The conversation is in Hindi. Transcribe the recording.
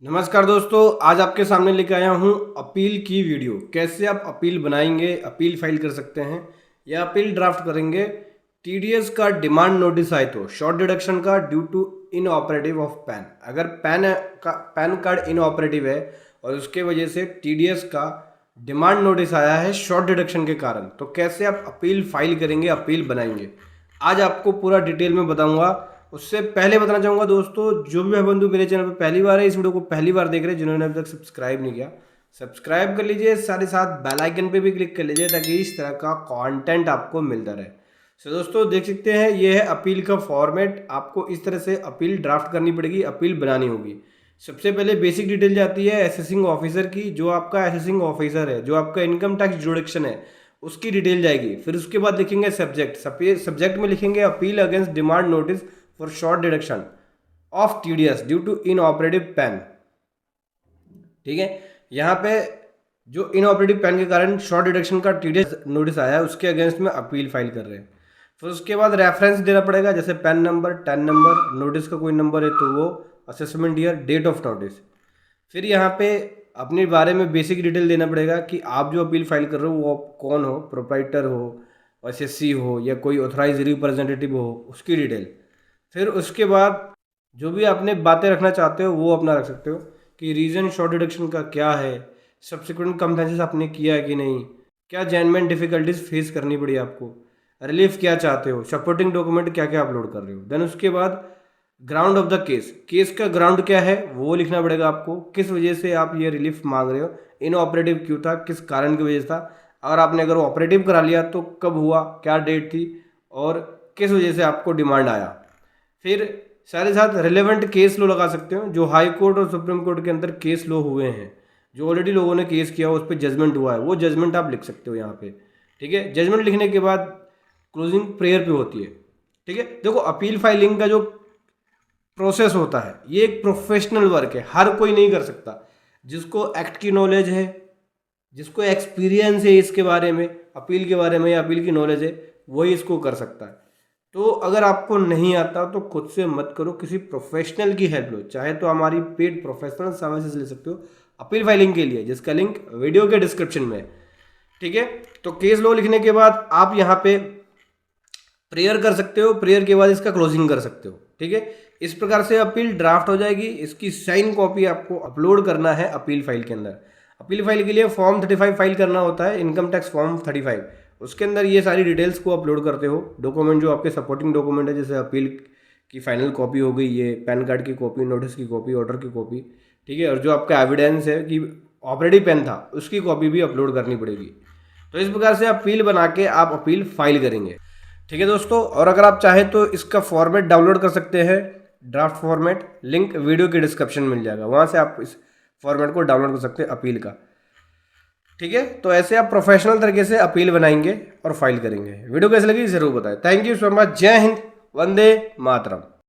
नमस्कार दोस्तों, आज आपके सामने लेके आया हूँ अपील की वीडियो। कैसे आप अपील बनाएंगे, अपील फाइल कर सकते हैं या अपील ड्राफ्ट करेंगे। टीडीएस का डिमांड नोटिस आए तो शॉर्ट डिडक्शन का due to inoperative of PAN. अगर पैन कार्ड इनऑपरेटिव है और उसके वजह से टीडीएस का डिमांड नोटिस आया है शॉर्ट डिडक्शन के कारण, तो कैसे आप अपील फाइल करेंगे, अपील बनाएंगे, आज आपको पूरा डिटेल में बताऊंगा। उससे पहले बताना चाहूँगा दोस्तों, जो भी भाई बंधु मेरे चैनल पर पहली बार है, इस वीडियो को पहली बार देख रहे हैं, जिन्होंने अभी तक सब्सक्राइब नहीं किया, सब्सक्राइब कर लीजिए। साथ ही साथ बेल आइकन पे भी क्लिक कर लीजिए ताकि इस तरह का कंटेंट आपको मिलता रहे। सो दोस्तों देख सकते हैं, ये है अपील का फॉर्मेट। आपको इस तरह से अपील ड्राफ्ट करनी पड़ेगी, अपील बनानी होगी। सबसे पहले बेसिक डिटेल जाती है असेसिंग ऑफिसर की। जो आपका असेसिंग ऑफिसर है, जो आपका इनकम टैक्स जुडिक्शन है, उसकी डिटेल जाएगी। फिर उसके बाद लिखेंगे सब्जेक्ट। सब्जेक्ट में लिखेंगे appeal against demand notice for short deduction of TDS due to inoperative PAN. ठीक है, यहाँ पे जो इनऑपरेटिव पैन के कारण शॉर्ट डिडक्शन का टीडीएस नोटिस आया है, उसके अगेंस्ट में अपील फाइल कर रहे हैं। फिर उसके बाद रेफरेंस देना पड़ेगा, जैसे PAN number, TAN number, notice का कोई नंबर है तो वो, assessment year, date of notice. फिर यहाँ पे अपने बारे में बेसिक डिटेल देना पड़ेगा कि आप जो अपील फाइल कर रहे हो वो कौन हो, प्रोप्राइटर हो, एसएससी हो या कोई ऑथराइज रिप्रेजेंटेटिव हो, उसकी डिटेल। फिर उसके बाद जो भी आपने बातें रखना चाहते हो वो अपना रख सकते हो कि रीज़न शॉर्ट डिडक्शन का क्या है, सब्सिक्वेंट कंपेंसेशन आपने किया है कि नहीं, क्या जेन्युइन डिफिकल्टीज फेस करनी पड़ी आपको, रिलीफ क्या चाहते हो, सपोर्टिंग डॉक्यूमेंट क्या क्या अपलोड कर रहे हो। देन उसके बाद ground of the case, case का ग्राउंड क्या है वो लिखना पड़ेगा आपको। किस वजह से आप ये रिलीफ मांग रहे हो, इन ऑपरेटिव क्यों था, किस कारण की वजह से था, अगर ऑपरेटिव करा लिया तो कब हुआ, क्या डेट थी और किस वजह से आपको डिमांड आया। फिर साथ ही साथ रिलेवेंट केस लो लगा सकते हो, जो हाई कोर्ट और सुप्रीम कोर्ट के अंदर केस लो हुए हैं, जो ऑलरेडी लोगों ने केस किया उस पर जजमेंट हुआ है, वो जजमेंट आप लिख सकते हो यहाँ पे। ठीक है, जजमेंट लिखने के बाद क्लोजिंग प्रेयर पे होती है। ठीक है, देखो अपील फाइलिंग का जो प्रोसेस होता है ये एक प्रोफेशनल वर्क है, हर कोई नहीं कर सकता। जिसको एक्ट की नॉलेज है, जिसको एक्सपीरियंस है इसके बारे में, अपील के बारे में या अपील की नॉलेज है, वही इसको कर सकता है। तो अगर आपको नहीं आता तो खुद से मत करो, किसी प्रोफेशनल की हेल्प लो। चाहे तो हमारी पेड प्रोफेशनल सर्विसेज ले सकते हो अपील फाइलिंग के लिए, जिसका लिंक वीडियो के डिस्क्रिप्शन में है। ठीक है, तो केस लो लिखने के बाद आप यहाँ पे प्रेयर कर सकते हो, प्रेयर के बाद इसका क्लोजिंग कर सकते हो। ठीक है, इस प्रकार से अपील ड्राफ्ट हो जाएगी। इसकी साइन कॉपी आपको अपलोड करना है अपील फाइल के अंदर। अपील फाइल के लिए फॉर्म 35 फाइल करना होता है, इनकम टैक्स फॉर्म 35। उसके अंदर ये सारी डिटेल्स को अपलोड करते हो। डॉक्यूमेंट जो आपके सपोर्टिंग डॉक्यूमेंट है, जैसे अपील की फाइनल कॉपी हो गई, ये पैन कार्ड की कॉपी, नोटिस की कॉपी, ऑर्डर की कॉपी। ठीक है, और जो आपका एविडेंस है कि ऑपरेटिव पेन था, उसकी कॉपी भी अपलोड करनी पड़ेगी। तो इस प्रकार से अपील बना के आप अपील फाइल करेंगे। ठीक है दोस्तों, और अगर आप चाहें तो इसका फॉर्मेट डाउनलोड कर सकते हैं, ड्राफ्ट फॉर्मेट, लिंक वीडियो के डिस्क्रिप्शन में मिल जाएगा, वहाँ से आप इस फॉर्मेट को डाउनलोड कर सकते हैं अपील का। ठीक है, तो ऐसे आप प्रोफेशनल तरीके से अपील बनाएंगे और फाइल करेंगे। वीडियो कैसे लगी ज़रूर बताएं। Thank you so much. जय हिंद, वंदे मातरम।